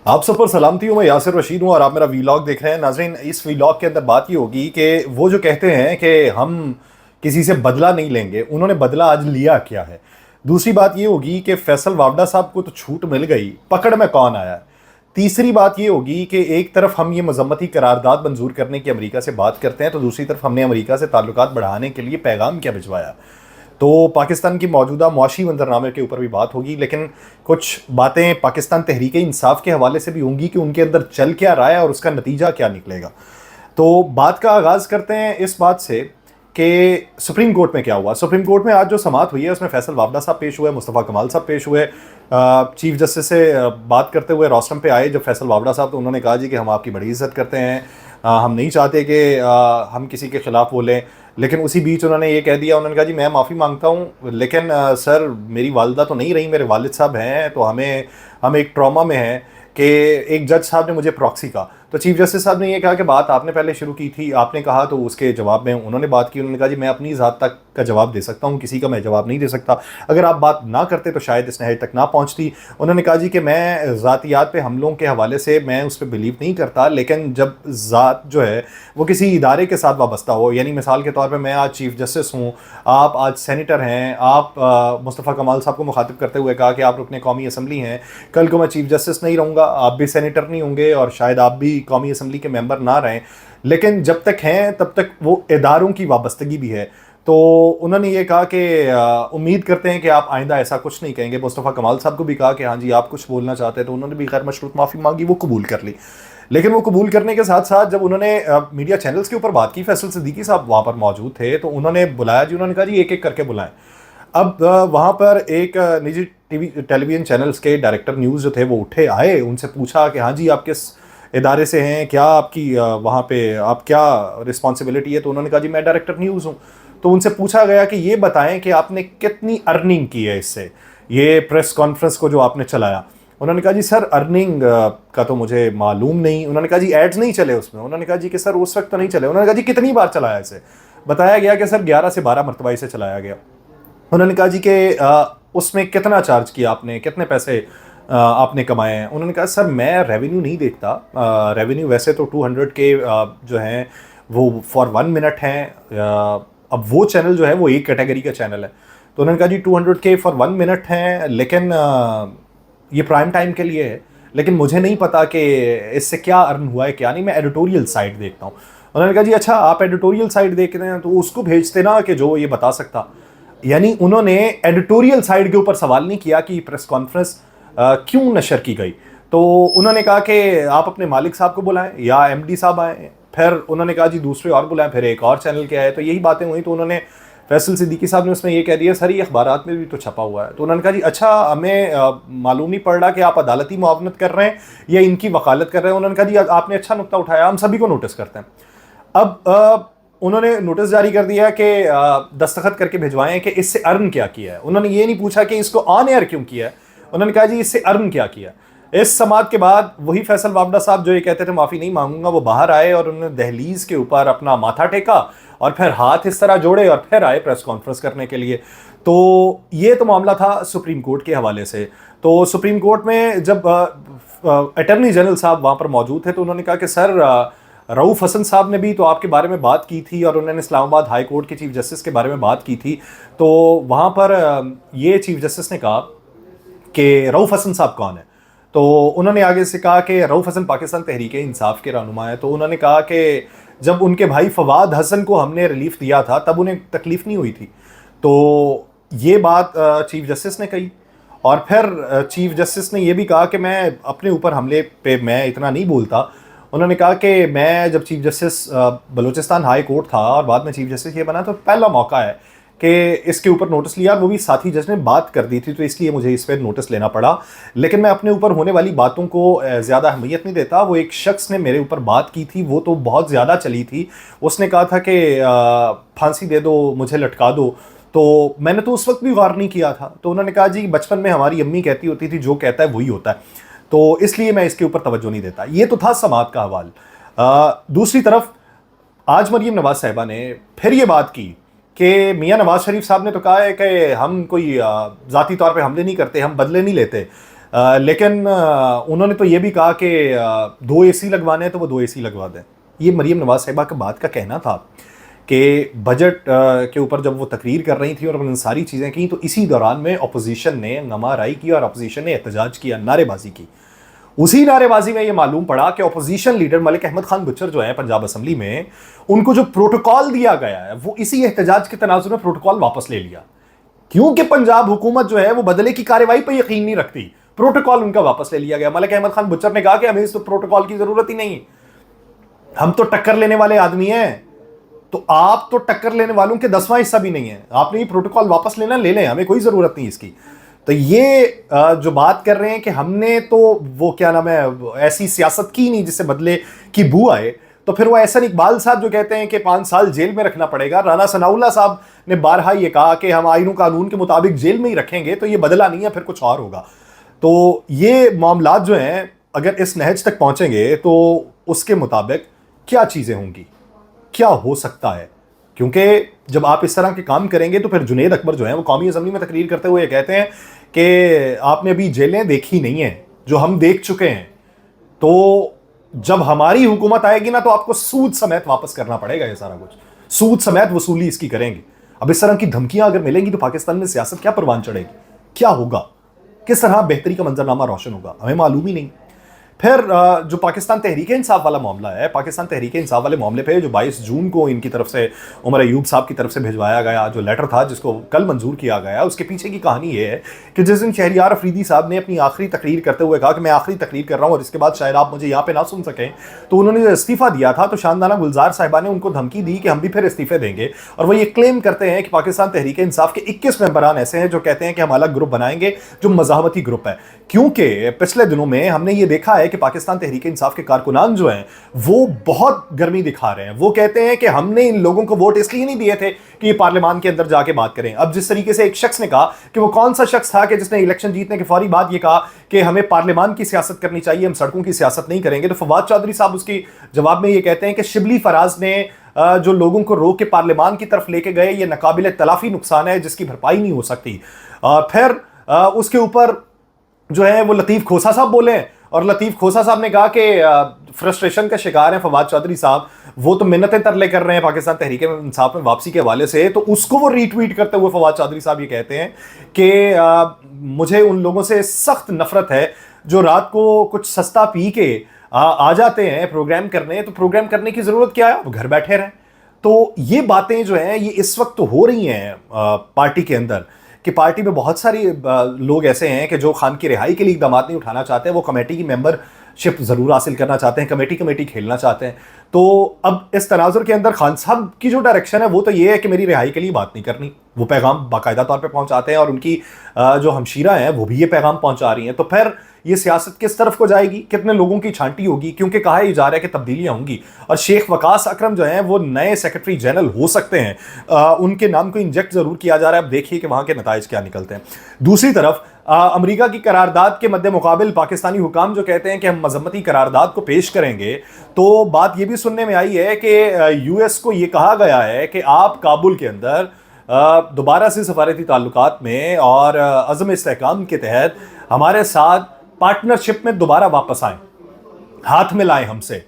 آپ سب پر سلامتی ہوں. میں یاسر رشید ہوں اور آپ میرا ویلاگ دیکھ رہے ہیں. ناظرین, اس ویلاگ کے اندر بات یہ ہوگی کہ وہ جو کہتے ہیں کہ ہم کسی سے بدلہ نہیں لیں گے, انہوں نے بدلہ آج لیا کیا ہے. دوسری بات یہ ہوگی کہ فیصل وابڈا صاحب کو تو چھوٹ مل گئی, پکڑ میں کون آیا ہے. تیسری بات یہ ہوگی کہ ایک طرف ہم یہ مذمتی قرارداد منظور کرنے کی امریکہ سے بات کرتے ہیں, تو دوسری طرف ہم نے امریکہ سے تعلقات بڑھانے کے لیے پیغام کیا بھجوایا. تو پاکستان کی موجودہ معاشی منظرنامے کے اوپر بھی بات ہوگی, لیکن کچھ باتیں پاکستان تحریک انصاف کے حوالے سے بھی ہوں گی کہ ان کے اندر چل کیا رہا ہے اور اس کا نتیجہ کیا نکلے گا. تو بات کا آغاز کرتے ہیں اس بات سے کہ سپریم کورٹ میں کیا ہوا. سپریم کورٹ میں آج جو سماعت ہوئی ہے اس میں فیصل وابڈا صاحب پیش ہوئے, مصطفیٰ کمال صاحب پیش ہوئے. چیف جسٹس سے بات کرتے ہوئے روسٹرم پہ آئے جب فیصل وابڈا صاحب, تو انہوں نے کہا جی کہ ہم آپ کی بڑی عزت کرتے ہیں, ہم نہیں چاہتے کہ ہم کسی کے خلاف بولیں. لیکن اسی بیچ انہوں نے یہ کہہ دیا, انہوں نے کہا جی میں معافی مانگتا ہوں, لیکن سر میری والدہ تو نہیں رہی, میرے والد صاحب ہیں, تو ہم ایک ٹراما میں ہیں کہ ایک جج صاحب نے مجھے پراکسی کہا. تو چیف جسٹس صاحب نے یہ کہا کہ بات آپ نے پہلے شروع کی تھی, آپ نے کہا, تو اس کے جواب میں انہوں نے بات کی. انہوں نے کہا جی میں اپنی ذات تک کا جواب دے سکتا ہوں, کسی کا میں جواب نہیں دے سکتا. اگر آپ بات نہ کرتے تو شاید اس نہج تک نہ پہنچتی. انہوں نے کہا جی کہ میں ذاتیات پہ حملوں کے حوالے سے میں اس پہ بلیو نہیں کرتا, لیکن جب ذات جو ہے وہ کسی ادارے کے ساتھ وابستہ ہو, یعنی مثال کے طور پہ میں آج چیف جسٹس ہوں, آپ آج سینیٹر ہیں, آپ مصطفیٰ کمال صاحب کو مخاطب کرتے ہوئے کہا کہ آپ رکن قومی اسمبلی ہیں, کل کو میں چیف جسٹس نہیں رہوں گا, آپ بھی سینیٹر نہیں ہوں گے اور شاید آپ بھی قومی اسمبلی کے ممبر نہ رہیں, لیکن جب تک ہیں تب تک وہ اداروں کی وابستگی بھی ہے. تو انہوں نے یہ کہا کہ امید کرتے ہیں کہ آپ آئندہ ایسا کچھ نہیں کہیں گے. مصطفیٰ کمال صاحب کو بھی کہا کہ ہاں جی آپ کچھ بولنا چاہتے ہیں, تو انہوں نے بھی غیر مشروط معافی مانگی, وہ قبول کر لی. لیکن وہ قبول کرنے کے ساتھ ساتھ جب انہوں نے میڈیا چینلز کے اوپر بات کی, فیصل صدیقی صاحب وہاں پر موجود تھے, تو انہوں نے بلایا جی, انہوں نے کہا جی ایک ایک کر کے بلائیں. اب وہاں پر ایک نجی ٹیلی ویژن چینلز کے ڈائریکٹر نیوز جو تھے وہ اٹھے آئے, ان سے پوچھا کہ ہاں جی آپ کس ادارے سے ہیں, کیا آپ کی وہاں پہ آپ کیا رسپانسبلٹی ہے. تو انہوں نے کہا جی میں ڈائریکٹر نیوز ہوں. تو ان سے پوچھا گیا کہ یہ بتائیں کہ آپ نے کتنی ارننگ کی ہے اس سے, یہ پریس کانفرنس کو جو آپ نے چلایا. انہوں نے کہا جی سر ارننگ کا تو مجھے معلوم نہیں. انہوں نے کہا جی ایڈز نہیں چلے اس میں. انہوں نے کہا جی کہ سر اس وقت تو نہیں چلے. انہوں نے کہا جی کتنی بار چلایا اسے. بتایا گیا کہ سر 11 سے 12 مرتبہ اسے چلایا گیا. انہوں نے کہا جی کہ اس میں کتنا چارج کیا آپ نے, کتنے پیسے آپ نے کمائے ہیں. انہوں نے کہا سر میں ریونیو نہیں دیکھتا, ریونیو ویسے تو 200 کے جو ہیں وہ فار 1 منٹ ہیں. اب وہ چینل جو ہے وہ ایک کیٹیگری کا چینل ہے. تو انہوں نے کہا جی 200 کے فار 1 منٹ ہیں, لیکن یہ پرائم ٹائم کے لیے ہے, لیکن مجھے نہیں پتا کہ اس سے کیا ارن ہوا ہے کیا نہیں, میں ایڈیٹوریل سائٹ دیکھتا ہوں. انہوں نے کہا جی اچھا آپ ایڈیٹوریل سائٹ دیکھتے ہیں تو اس کو بھیجتے نا کہ جو یہ بتا سکتا. یعنی انہوں نے ایڈیٹوریل سائٹ کے اوپر سوال نہیں کیا کہ پریس کانفرنس کیوں نشر کی گئی. تو انہوں نے کہا کہ آپ اپنے مالک صاحب کو بلائیں یا ایم ڈی صاحب آئیں. پھر انہوں نے کہا جی دوسرے اور بلائیں, پھر ایک اور چینل کے آئے. تو یہی باتیں ہوئی. تو انہوں نے فیصل صدیقی صاحب نے اس میں یہ کہہ دیا سر یہ اخبارات میں بھی تو چھپا ہوا ہے. تو انہوں نے کہا جی اچھا ہمیں معلوم نہیں پڑ رہا کہ آپ عدالتی معاونت کر رہے ہیں یا ان کی وکالت کر رہے ہیں. انہوں نے کہا جی آپ نے اچھا نقطہ اٹھایا, ہم سبھی کو نوٹس کرتے ہیں. اب انہوں نے نوٹس جاری کر دیا کہ دستخط کر کے بھجوائیں کہ اس سے ارن کیا کیا ہے. انہوں نے یہ نہیں پوچھا کہ اس کو آن ایئر کیوں کیا ہے, انہوں نے کہا جی اس سے ارن کیا کیا. اس سماعت کے بعد وہی فیصل وابڈا صاحب جو یہ کہتے تھے معافی نہیں مانگوں گا, وہ باہر آئے اور انہوں نے دہلیز کے اوپر اپنا ماتھا ٹیکا اور پھر ہاتھ اس طرح جوڑے اور پھر آئے پریس کانفرنس کرنے کے لیے. تو یہ تو معاملہ تھا سپریم کورٹ کے حوالے سے. تو سپریم کورٹ میں جب اٹارنی جنرل صاحب وہاں پر موجود تھے تو انہوں نے کہا کہ سر رؤوف حسن صاحب نے بھی تو آپ کے بارے میں بات کی تھی اور انہوں نے اسلام آباد ہائی کورٹ کے چیف جسٹس کے بارے میں بات کی تھی. تو وہاں پر یہ چیف جسٹس نے کہا کہ رؤوف حسن صاحب کون ہے. تو انہوں نے آگے سے کہا کہ رؤوف حسن پاکستان تحریک انصاف کے رہنما ہے. تو انہوں نے کہا کہ جب ان کے بھائی فواد حسن کو ہم نے ریلیف دیا تھا تب انہیں تکلیف نہیں ہوئی تھی. تو یہ بات چیف جسٹس نے کہی. اور پھر چیف جسٹس نے یہ بھی کہا کہ میں اپنے اوپر حملے پہ میں اتنا نہیں بولتا. انہوں نے کہا کہ میں جب chief justice Balochistan high court تھا اور بعد میں چیف جسٹس یہ بنا تو پہلا موقع ہے کہ اس کے اوپر نوٹس لیا, وہ بھی ساتھی جج نے بات کر دی تھی تو اس لیے مجھے اس پہ نوٹس لینا پڑا. لیکن میں اپنے اوپر ہونے والی باتوں کو زیادہ اہمیت نہیں دیتا. وہ ایک شخص نے میرے اوپر بات کی تھی, وہ تو بہت زیادہ چلی تھی. اس نے کہا تھا کہ پھانسی دے دو, مجھے لٹکا دو. تو میں نے تو اس وقت بھی غور نہیں کیا تھا. تو انہوں نے کہا جی بچپن میں ہماری امی کہتی ہوتی تھی جو کہتا ہے وہی ہوتا ہے, تو اس لیے میں اس کے اوپر توجہ نہیں دیتا. یہ تو تھا سماعت کا حوال. دوسری طرف آج مریم نواز صاحبہ نے پھر یہ بات کی کہ میاں نواز شریف صاحب نے تو کہا ہے کہ ہم کوئی ذاتی طور پہ حملے نہیں کرتے, ہم بدلے نہیں لیتے. لیکن انہوں نے تو یہ بھی کہا کہ 2 AC لگوانے ہیں تو وہ 2 AC لگوا دیں. یہ مریم نواز صاحبہ کا بات کا کہنا تھا کہ بجٹ کے اوپر جب وہ تقریر کر رہی تھی اور انہوں نے ساری چیزیں کی تو اسی دوران میں اپوزیشن نے نما رائی کی اور اپوزیشن نے احتجاج کیا, نعرے بازی کی. اسی نعرے بازی میں یہ معلوم پڑا کہ opposition leader Malik Ahmad Khan Butcher جو ہیں پنجاب اسمبلی میں, ان کو جو پروٹوکول دیا گیا ہے وہ اسی احتجاج کے تناظر میں پروٹوکول واپس لے لیا, کیونکہ پنجاب حکومت جو ہے وہ بدلے کی کارروائی پہ یقین نہیں رکھتی. پروٹوکول ان کا واپس لے لیا گیا. ملک احمد خان بچر نے کہا کہ ہمیں اس پروٹوکول کی ضرورت ہی نہیں, ہم تو ٹکر لینے والے آدمی ہیں, تو آپ تو ٹکر لینے والوں کے 10واں حصہ بھی نہیں ہے, آپ نے یہ پروٹوکول واپس لینا لے لیں, ہمیں کوئی ضرورت نہیں اس کی. تو یہ جو بات کر رہے ہیں کہ ہم نے تو وہ کیا نام ہے ایسی سیاست کی نہیں جس سے بدلے کی بو آئے, تو پھر وہ احسن اقبال صاحب جو کہتے ہیں کہ 5 سال جیل میں رکھنا پڑے گا, رانا ثناء اللہ صاحب نے بارہا یہ کہا کہ ہم آئین و قانون کے مطابق جیل میں ہی رکھیں گے, تو یہ بدلہ نہیں ہے, پھر کچھ اور ہوگا. تو یہ معاملات جو ہیں اگر اس نہج تک پہنچیں گے تو اس کے مطابق کیا چیزیں ہوں گی, کیا ہو سکتا ہے, کیونکہ جب آپ اس طرح کے کام کریں گے تو پھر جنید اکبر جو ہیں وہ قومی اسمبلی میں تقریر کرتے ہوئے یہ کہتے ہیں کہ آپ نے ابھی جیلیں دیکھی نہیں ہیں جو ہم دیکھ چکے ہیں, تو جب ہماری حکومت آئے گی نا تو آپ کو سود سمیت واپس کرنا پڑے گا, یہ سارا کچھ سود سمیت وصولی اس کی کریں گے. اب اس طرح کی دھمکیاں اگر ملیں گی تو پاکستان میں سیاست کیا پروان چڑھے گی, کیا ہوگا, کس طرح بہتری کا منظرنامہ روشن ہوگا, ہمیں معلوم ہی نہیں. پھر جو پاکستان تحریک انصاف والا معاملہ ہے, پاکستان تحریک انصاف والے معاملے پہ جو 22 جون کو ان کی طرف سے عمر ایوب صاحب کی طرف سے بھجوایا گیا جو لیٹر تھا جس کو کل منظور کیا گیا, اس کے پیچھے کی کہانی یہ ہے کہ جس دن شہریار افریدی صاحب نے اپنی آخری تقریر کرتے ہوئے کہا کہ میں آخری تقریر کر رہا ہوں اور اس کے بعد شاید آپ مجھے یہاں پہ نہ سن سکیں, تو انہوں نے جو استعفیٰ دیا تھا تو شاندانہ گلزار صاحبہ نے ان کو دھمکی دی کہ ہم بھی پھر استعفے دیں گے, اور وہ یہ کلیم کرتے ہیں کہ پاکستان تحریک انصاف کے 21 ممبران ایسے ہیں جو کہتے ہیں کہ ہم الگ گروپ بنائیں گے جو مزاحمتی گروپ ہے. کیونکہ پچھلے دنوں میں ہم نے یہ دیکھا ہے کہ پاکستان تحریک انصاف کے کارکنان جو ہیں وہ بہت گرمی دکھا رہے ہیں. وہ کہتے ہیں کہ ہم نے ان لوگوں کو ووٹ اس لیے نہیں دیے تھے کہ یہ پارلیمان کے اندر جا کے بات کریں. اب جس طریقے سے ایک شخص نے کہا کہ وہ کون سا شخص تھا کہ جس نے الیکشن جیتنے کے فوری بعد یہ کہا کہ ہمیں پارلیمان کی سیاست کرنی چاہیے, ہم سڑکوں کی سیاست نہیں کریں گے, تو فواد چودھری صاحب اس کی جواب میں یہ کہتے ہیں کہ شبلی فراز نے جو لوگوں کو روک کے پارلیمان کی طرف لے کے گئے یہ ناقابل تلافی نقصان ہے جس کی بھرپائی نہیں ہو سکتی. پھر اس کے اوپر جو ہے وہ لطیف کھوسا صاحب بولے ہیں, اور لطیف کھوسا صاحب نے کہا کہ فرسٹریشن کا شکار ہیں فواد چودھری صاحب, وہ تو منتیں ترلے کر رہے ہیں پاکستان تحریک انصاف میں واپسی کے حوالے سے. تو اس کو وہ ری ٹویٹ کرتے ہوئے فواد چودھری صاحب یہ کہتے ہیں کہ مجھے ان لوگوں سے سخت نفرت ہے جو رات کو کچھ سستا پی کے آ جاتے ہیں پروگرام کرنے, تو پروگرام کرنے کی ضرورت کیا ہے, وہ گھر بیٹھے رہیں. تو یہ باتیں جو ہیں یہ اس وقت تو ہو رہی ہیں پارٹی کے اندر کہ پارٹی میں بہت ساری لوگ ایسے ہیں کہ جو خان کی رہائی کے لیے اقدامات نہیں اٹھانا چاہتے ہیں, وہ کمیٹی کی ممبر شپ ضرور حاصل کرنا چاہتے ہیں, کمیٹی کھیلنا چاہتے ہیں. تو اب اس تناظر کے اندر خان صاحب کی جو ڈائریکشن ہے وہ تو یہ ہے کہ میری رہائی کے لیے بات نہیں کرنی, وہ پیغام باقاعدہ طور پہ پہنچاتے ہیں اور ان کی جو ہمشیرہ ہیں وہ بھی یہ پیغام پہنچا رہی ہیں. تو پھر یہ سیاست کس طرف کو جائے گی, کتنے لوگوں کی چھانٹی ہوگی, کیونکہ کہا ہی جا رہا ہے کہ تبدیلیاں ہوں گی اور شیخ وقاص اکرم جو ہیں وہ نئے سیکرٹری جنرل ہو سکتے ہیں, ان کے نام کو انجیکٹ ضرور کیا جا رہا ہے. اب دیکھیے کہ وہاں کے نتائج کیا نکلتے ہیں. دوسری طرف امریکہ کی قرارداد کے مد مقابل پاکستانی حکام جو کہتے ہیں کہ ہم مذمتی قرارداد کو پیش کریں گے, تو بات یہ بھی سننے میں آئی ہے کہ یو ایس کو یہ کہا گیا ہے کہ آپ کابل کے اندر دوبارہ سے سفارتی تعلقات میں اور عزم استحکام کے تحت ہمارے ساتھ پارٹنرشپ میں دوبارہ واپس آئیں, ہاتھ میں لائیں ہم سے.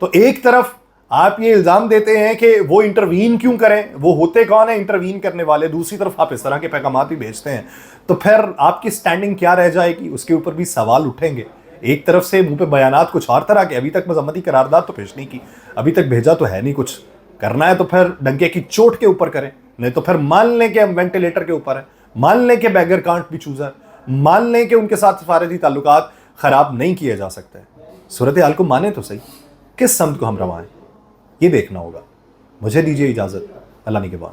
تو ایک طرف آپ یہ الزام دیتے ہیں کہ وہ انٹروین کیوں کریں, وہ ہوتے کون ہیں انٹروین کرنے والے, دوسری طرف آپ اس طرح کے پیغامات بھی بھیجتے ہیں, تو پھر آپ کی سٹینڈنگ کیا رہ جائے گی, اس کے اوپر بھی سوال اٹھیں گے. ایک طرف سے منہ پہ بیانات کچھ اور طرح کے, ابھی تک مذمتی قرارداد تو پیش نہیں کی, ابھی تک بھیجا تو ہے نہیں کچھ, کرنا ہے تو پھر ڈنکے کی چوٹ کے اوپر کریں, نہیں تو پھر مان لیں کہ ہم وینٹیلیٹر کے اوپر ہیں, مان لیں کہ بیگر کانٹ بھی چوزا ہے, مان لیں کہ ان کے ساتھ سفارتی تعلقات خراب نہیں کیے جا سکتے. صورتحال کو مانیں تو صحیح, کس سمت کو ہم رواں ہیں یہ دیکھنا ہوگا. مجھے دیجیے اجازت, اللہ نگہبان.